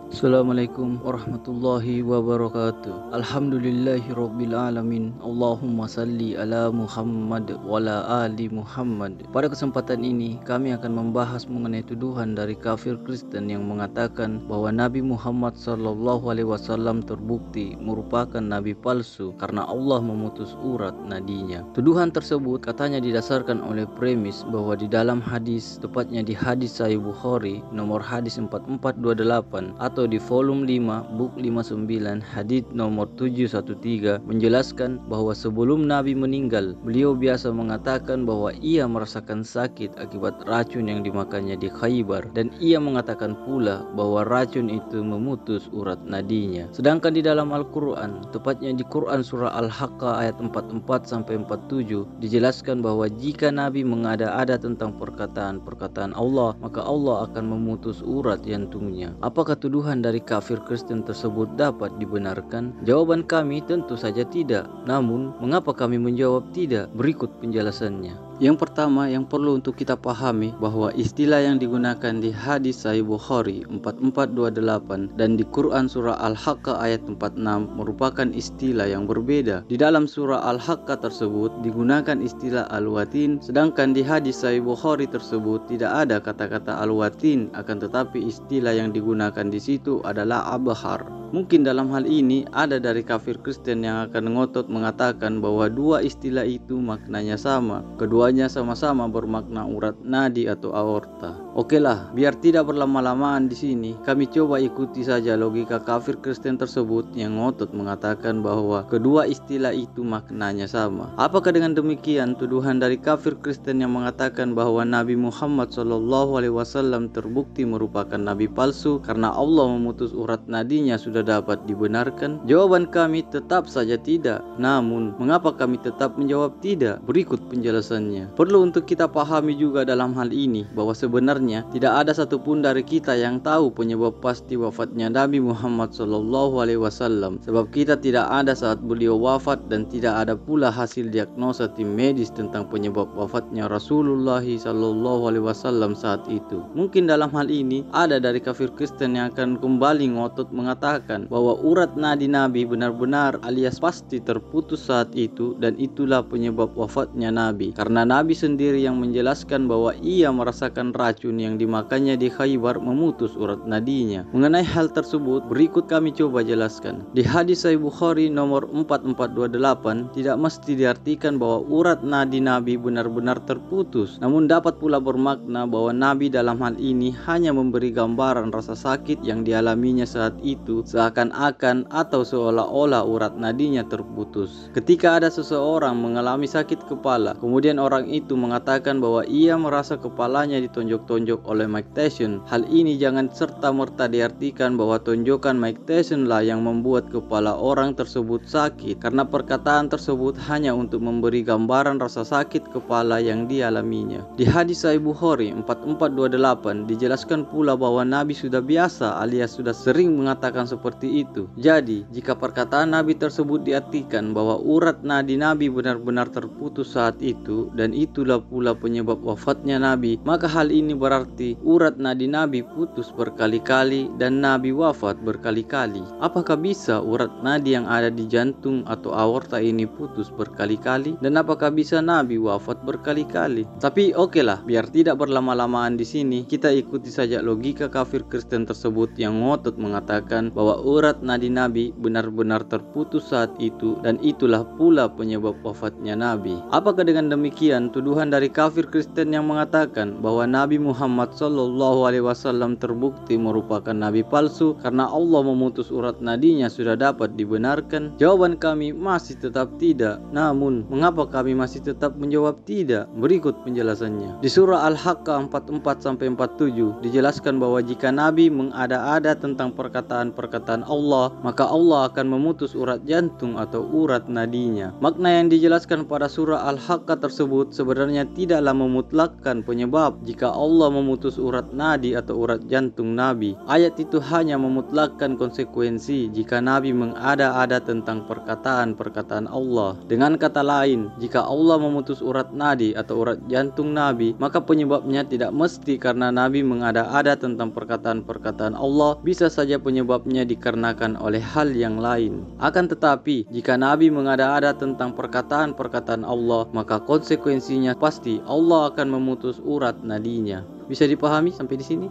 Assalamualaikum warahmatullahi wabarakatuh. Alhamdulillahirabbil alamin. Allahumma salli ala Muhammad wa ala ali Muhammad. Pada kesempatan ini kami akan membahas mengenai tuduhan dari kafir Kristen yang mengatakan bahwa Nabi Muhammad sallallahu alaihi wasallam terbukti merupakan nabi palsu karena Allah memutus urat nadinya. Tuduhan tersebut katanya didasarkan oleh premis bahwa di dalam hadis, tepatnya di hadis Sahih Bukhari nomor hadis 4428 atau di volume 5 book 59 hadis nomor 713 menjelaskan bahwa sebelum Nabi meninggal, beliau biasa mengatakan bahwa ia merasakan sakit akibat racun yang dimakannya di Khaybar, dan ia mengatakan pula bahwa racun itu memutus urat nadinya. Sedangkan di dalam Al-Quran, tepatnya di Quran surah Al-Haqqah ayat 44 sampai 47 dijelaskan bahwa jika Nabi mengada-ada tentang perkataan-perkataan Allah, maka Allah akan memutus urat jantungnya. Apakah tuduhan dari kafir Kristen tersebut dapat dibenarkan? Jawaban kami tentu saja tidak. Namun, mengapa kami menjawab tidak? Berikut penjelasannya. Yang pertama yang perlu untuk kita pahami bahwa istilah yang digunakan di hadis Sahih Bukhari 4428 dan di Quran surah Al-Haqqah ayat 46 merupakan istilah yang berbeda. Di dalam surah Al-Haqqah tersebut digunakan istilah al-watin, sedangkan di hadis Sahih Bukhari tersebut tidak ada kata-kata al-watin, akan tetapi istilah yang digunakan di situ adalah abhar. Mungkin dalam hal ini ada dari kafir Kristen yang akan ngotot mengatakan bahwa dua istilah itu maknanya sama. Keduanya sama-sama bermakna urat nadi atau aorta. Okelah, biar tidak berlama-lamaan di sini, kami coba ikuti saja logika kafir Kristen tersebut yang ngotot mengatakan bahwa kedua istilah itu maknanya sama. Apakah dengan demikian tuduhan dari kafir Kristen yang mengatakan bahwa Nabi Muhammad SAW terbukti merupakan nabi palsu karena Allah memutus urat nadinya sudah dapat dibenarkan? Jawaban kami tetap saja tidak. Namun, mengapa kami tetap menjawab tidak? Berikut penjelasannya. Perlu untuk kita pahami juga dalam hal ini bahwa sebenarnya tidak ada satupun dari kita yang tahu penyebab pasti wafatnya Nabi Muhammad SAW, sebab kita tidak ada saat beliau wafat dan tidak ada pula hasil diagnosa tim medis tentang penyebab wafatnya Rasulullah SAW saat itu. Mungkin dalam hal ini ada dari kafir Kristen yang akan kembali ngotot mengatakan bahwa urat nadi Nabi benar-benar alias pasti terputus saat itu, dan itulah penyebab wafatnya Nabi, karena Nabi sendiri yang menjelaskan bahwa ia merasakan racun yang dimakannya di Khaybar memutus urat nadinya. Mengenai hal tersebut, berikut kami coba jelaskan. Di hadis Sahih Bukhari nomor 4428 tidak mesti diartikan bahwa urat nadi Nabi benar-benar terputus, namun dapat pula bermakna bahwa Nabi dalam hal ini hanya memberi gambaran rasa sakit yang dialaminya saat itu, seakan-akan atau seolah-olah urat nadinya terputus. Ketika ada seseorang mengalami sakit kepala, kemudian orang itu mengatakan bahwa ia merasa kepalanya ditonjok-tonjok oleh Mike Tyson, hal ini jangan serta-merta diartikan bahwa tonjokan Mike Tyson lah yang membuat kepala orang tersebut sakit, karena perkataan tersebut hanya untuk memberi gambaran rasa sakit kepala yang dialaminya. Di hadis Sahih Bukhari 4428 dijelaskan pula bahwa Nabi sudah biasa alias sudah sering mengatakan seperti itu. Jadi, jika perkataan Nabi tersebut diartikan bahwa urat nadi Nabi benar-benar terputus saat itu dan itulah pula penyebab wafatnya Nabi, maka hal ini berarti urat nadi Nabi putus berkali-kali dan Nabi wafat berkali-kali. Apakah bisa urat nadi yang ada di jantung atau aorta ini putus berkali-kali, dan apakah bisa Nabi wafat berkali-kali? Tapi okelah, biar tidak berlama-lamaan di sini, kita ikuti saja logika kafir Kristen tersebut yang ngotot mengatakan bahwa urat nadi Nabi benar-benar terputus saat itu dan itulah pula penyebab wafatnya Nabi. Apakah dengan demikian tuduhan dari kafir Kristen yang mengatakan bahwa Nabi Muhammad SAW terbukti merupakan nabi palsu karena Allah memutus urat nadinya sudah dapat dibenarkan? Jawaban kami masih tetap tidak. Namun, mengapa kami masih tetap menjawab tidak? Berikut penjelasannya. Di surah Al-Haqqah 44-47 dijelaskan bahwa jika Nabi mengada-ada tentang perkataan-perkataan Allah, maka Allah akan memutus urat jantung atau urat nadinya. Makna yang dijelaskan pada surah Al-Haqqah tersebut sebenarnya tidaklah memutlakkan penyebab. Jika Allah Allah memutus urat nadi atau urat jantung Nabi. Ayat itu hanya memutlakkan konsekuensi jika Nabi mengada-ada tentang perkataan-perkataan Allah. Dengan kata lain, jika Allah memutus urat nadi atau urat jantung Nabi, maka penyebabnya tidak mesti karena Nabi mengada-ada tentang perkataan-perkataan Allah, bisa saja penyebabnya dikarenakan oleh hal yang lain. Akan tetapi, jika Nabi mengada-ada tentang perkataan-perkataan Allah, maka konsekuensinya pasti Allah akan memutus urat nadinya. Bisa dipahami sampai di sini?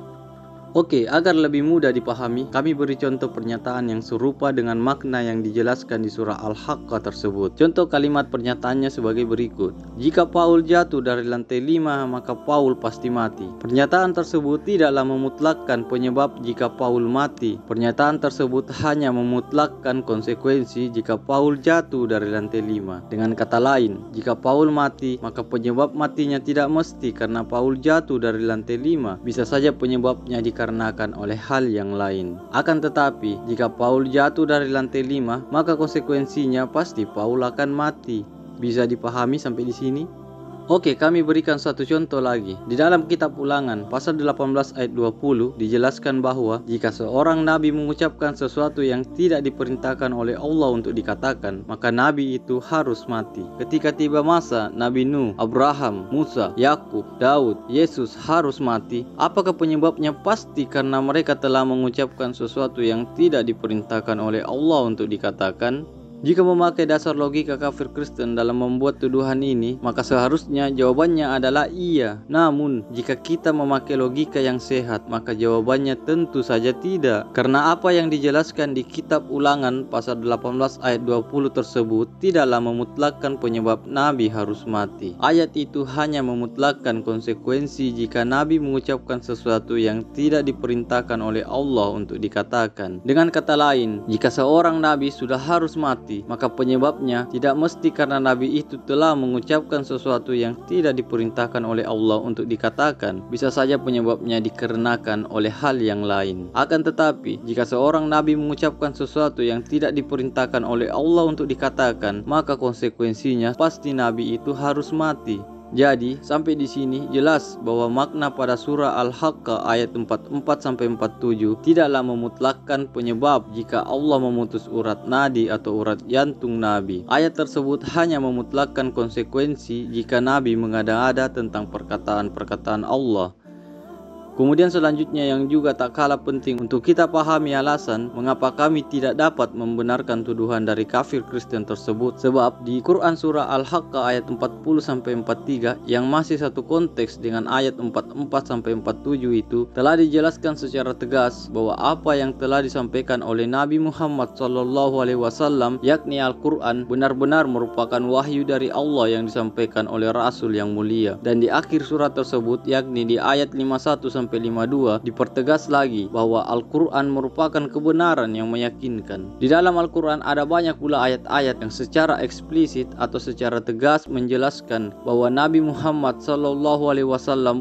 Oke, agar lebih mudah dipahami, kami beri contoh pernyataan yang serupa dengan makna yang dijelaskan di surah Al-Haqqah tersebut. Contoh kalimat pernyataannya sebagai berikut. Jika Paul jatuh dari lantai 5, maka Paul pasti mati. Pernyataan tersebut tidaklah memutlakkan penyebab jika Paul mati. Pernyataan tersebut hanya memutlakkan konsekuensi jika Paul jatuh dari lantai 5. Dengan kata lain, jika Paul mati, maka penyebab matinya tidak mesti karena Paul jatuh dari lantai 5. Bisa saja penyebabnya dikarenakan oleh hal yang lain. Akan tetapi, jika Paul jatuh dari lantai 5, maka konsekuensinya pasti Paul akan mati. Bisa dipahami sampai di sini? Oke, kami berikan satu contoh lagi. Di dalam kitab Ulangan, pasal 18 ayat 20, dijelaskan bahwa jika seorang nabi mengucapkan sesuatu yang tidak diperintahkan oleh Allah untuk dikatakan, maka nabi itu harus mati. Ketika tiba masa Nabi Nuh, Abraham, Musa, Yakub, Daud, Yesus harus mati. Apakah penyebabnya? Pasti karena mereka telah mengucapkan sesuatu yang tidak diperintahkan oleh Allah untuk dikatakan. Jika memakai dasar logika kafir Kristen dalam membuat tuduhan ini, maka seharusnya jawabannya adalah iya. Namun, jika kita memakai logika yang sehat, maka jawabannya tentu saja tidak. Karena apa yang dijelaskan di kitab Ulangan pasal 18 ayat 20 tersebut tidaklah memutlakkan penyebab Nabi harus mati. Ayat itu hanya memutlakkan konsekuensi jika Nabi mengucapkan sesuatu yang tidak diperintahkan oleh Allah untuk dikatakan. Dengan kata lain, jika seorang Nabi sudah harus mati, maka penyebabnya tidak mesti karena Nabi itu telah mengucapkan sesuatu yang tidak diperintahkan oleh Allah untuk dikatakan. Bisa saja penyebabnya dikarenakan oleh hal yang lain. Akan tetapi, jika seorang Nabi mengucapkan sesuatu yang tidak diperintahkan oleh Allah untuk dikatakan, maka konsekuensinya pasti Nabi itu harus mati. Jadi, sampai di sini jelas bahwa makna pada surah Al-Haqqah ayat 44-47 tidaklah memutlakkan penyebab jika Allah memutus urat nadi atau urat jantung Nabi. Ayat tersebut hanya memutlakkan konsekuensi jika Nabi mengada-ada tentang perkataan-perkataan Allah. Kemudian selanjutnya yang juga tak kalah penting untuk kita pahami alasan mengapa kami tidak dapat membenarkan tuduhan dari kafir Kristen tersebut. Sebab di Quran surah Al-Haqqah ayat 40-43 yang masih satu konteks dengan ayat 44-47 itu telah dijelaskan secara tegas bahwa apa yang telah disampaikan oleh Nabi Muhammad SAW yakni Al-Quran benar-benar merupakan wahyu dari Allah yang disampaikan oleh Rasul yang mulia. Dan di akhir surat tersebut yakni di ayat 51-52 dipertegas lagi bahwa Al-Quran merupakan kebenaran yang meyakinkan. Di dalam Al-Quran ada banyak pula ayat-ayat yang secara eksplisit atau secara tegas menjelaskan bahwa Nabi Muhammad SAW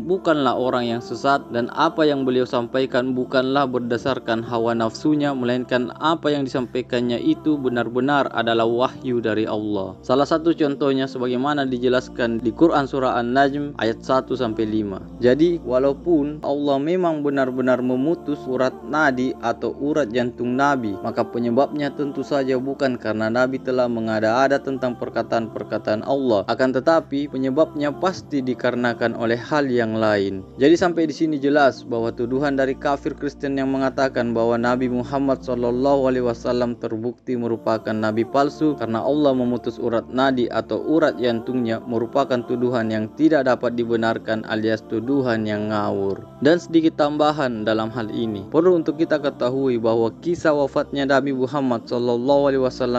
bukanlah orang yang sesat dan apa yang beliau sampaikan bukanlah berdasarkan hawa nafsunya, melainkan apa yang disampaikannya itu benar-benar adalah wahyu dari Allah. Salah satu contohnya sebagaimana dijelaskan di Quran surah An-Najm ayat 1-5. Jadi walaupun Allah memang benar-benar memutus urat nadi atau urat jantung Nabi, maka penyebabnya tentu saja bukan karena Nabi telah mengada-ada tentang perkataan-perkataan Allah. Akan tetapi penyebabnya pasti dikarenakan oleh hal yang lain. Jadi sampai di sini jelas bahwa tuduhan dari kafir Kristen yang mengatakan bahwa Nabi Muhammad SAW terbukti merupakan nabi palsu karena Allah memutus urat nadi atau urat jantungnya merupakan tuduhan yang tidak dapat dibenarkan alias tuduhan yang ngawur. Dan sedikit tambahan dalam hal ini, perlu untuk kita ketahui bahwa kisah wafatnya Nabi Muhammad SAW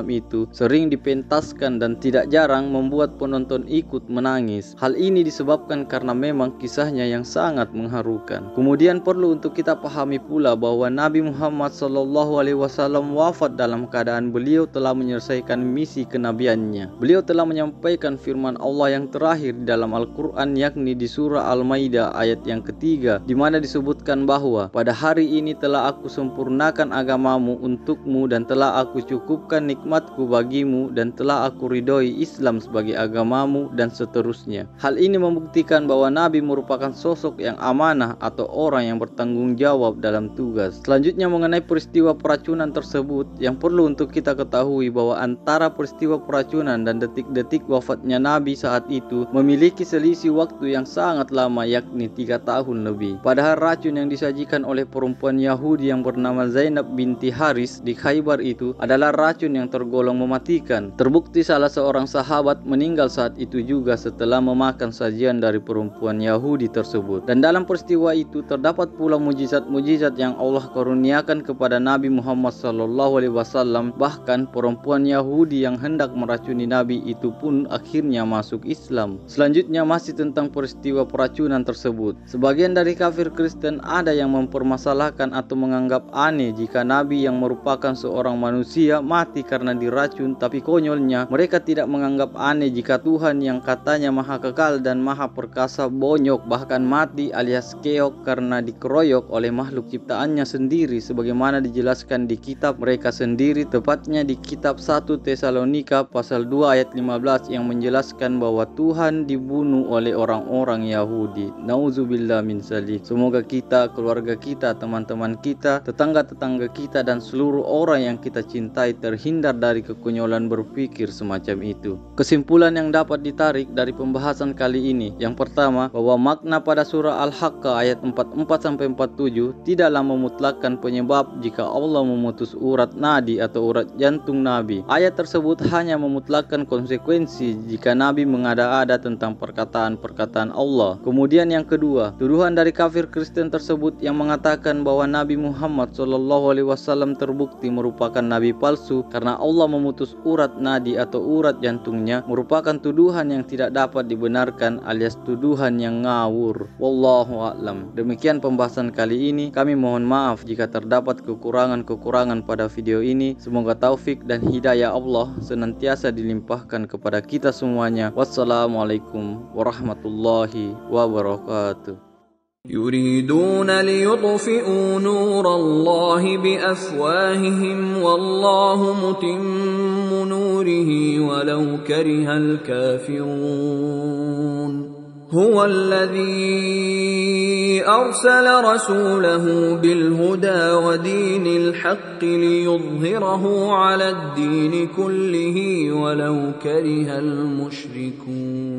itu sering dipentaskan dan tidak jarang membuat penonton ikut menangis. Hal ini disebabkan karena memang kisahnya yang sangat mengharukan. Kemudian perlu untuk kita pahami pula bahwa Nabi Muhammad SAW wafat dalam keadaan beliau telah menyelesaikan misi kenabiannya. Beliau telah menyampaikan firman Allah yang terakhir di dalam Al-Quran yakni di surah Al-Maidah ayat yang ketiga, di di mana disebutkan bahwa pada hari ini telah aku sempurnakan agamamu untukmu dan telah aku cukupkan nikmatku bagimu dan telah aku ridhoi Islam sebagai agamamu dan seterusnya. Hal ini membuktikan bahwa Nabi merupakan sosok yang amanah atau orang yang bertanggung jawab dalam tugas. Selanjutnya mengenai peristiwa peracunan tersebut, yang perlu untuk kita ketahui bahwa antara peristiwa peracunan dan detik-detik wafatnya Nabi saat itu memiliki selisih waktu yang sangat lama, yakni 3 tahun lebih. Padahal racun yang disajikan oleh perempuan Yahudi yang bernama Zainab binti Haris di Khaybar itu adalah racun yang tergolong mematikan. Terbukti salah seorang sahabat meninggal saat itu juga setelah memakan sajian dari perempuan Yahudi tersebut. Dan dalam peristiwa itu terdapat pula mujizat-mujizat yang Allah karuniakan kepada Nabi Muhammad SAW. Bahkan perempuan Yahudi yang hendak meracuni Nabi itu pun akhirnya masuk Islam. Selanjutnya masih tentang peristiwa peracunan tersebut. Sebagian dari kafir Kristen ada yang mempermasalahkan atau menganggap aneh jika Nabi yang merupakan seorang manusia mati karena diracun, tapi konyolnya mereka tidak menganggap aneh jika Tuhan yang katanya maha kekal dan maha perkasa bonyok bahkan mati alias keok karena dikeroyok oleh makhluk ciptaannya sendiri, sebagaimana dijelaskan di kitab mereka sendiri, tepatnya di kitab 1 Tesalonika pasal 2 ayat 15 yang menjelaskan bahwa Tuhan dibunuh oleh orang-orang Yahudi. Nauzubillah min zalik. Semoga kita, keluarga kita, teman-teman kita, tetangga-tetangga kita dan seluruh orang yang kita cintai terhindar dari kekonyolan berpikir semacam itu. Kesimpulan yang dapat ditarik dari pembahasan kali ini, yang pertama, bahwa makna pada surah Al-Haqqah ayat 44-47 tidaklah memutlakkan penyebab jika Allah memutus urat nadi atau urat jantung Nabi. Ayat tersebut hanya memutlakkan konsekuensi jika Nabi mengada-ada tentang perkataan-perkataan Allah. Kemudian yang kedua, tuduhan dari kafir Kristen tersebut yang mengatakan bahwa Nabi Muhammad SAW terbukti merupakan nabi palsu karena Allah memutus urat nadi atau urat jantungnya merupakan tuduhan yang tidak dapat dibenarkan alias tuduhan yang ngawur. Wallahu a'lam. Demikian pembahasan kali ini. Kami mohon maaf jika terdapat kekurangan-kekurangan pada video ini. Semoga taufik dan hidayah Allah senantiasa dilimpahkan kepada kita semuanya. Wassalamualaikum warahmatullahi wabarakatuh. يريدون ليطفئوا نور الله بأفواههم والله متم نوره ولو كره الكافرون هو الذي أرسل رسوله بالهدى ودين الحق ليظهره على الدين كله ولو كره المشركون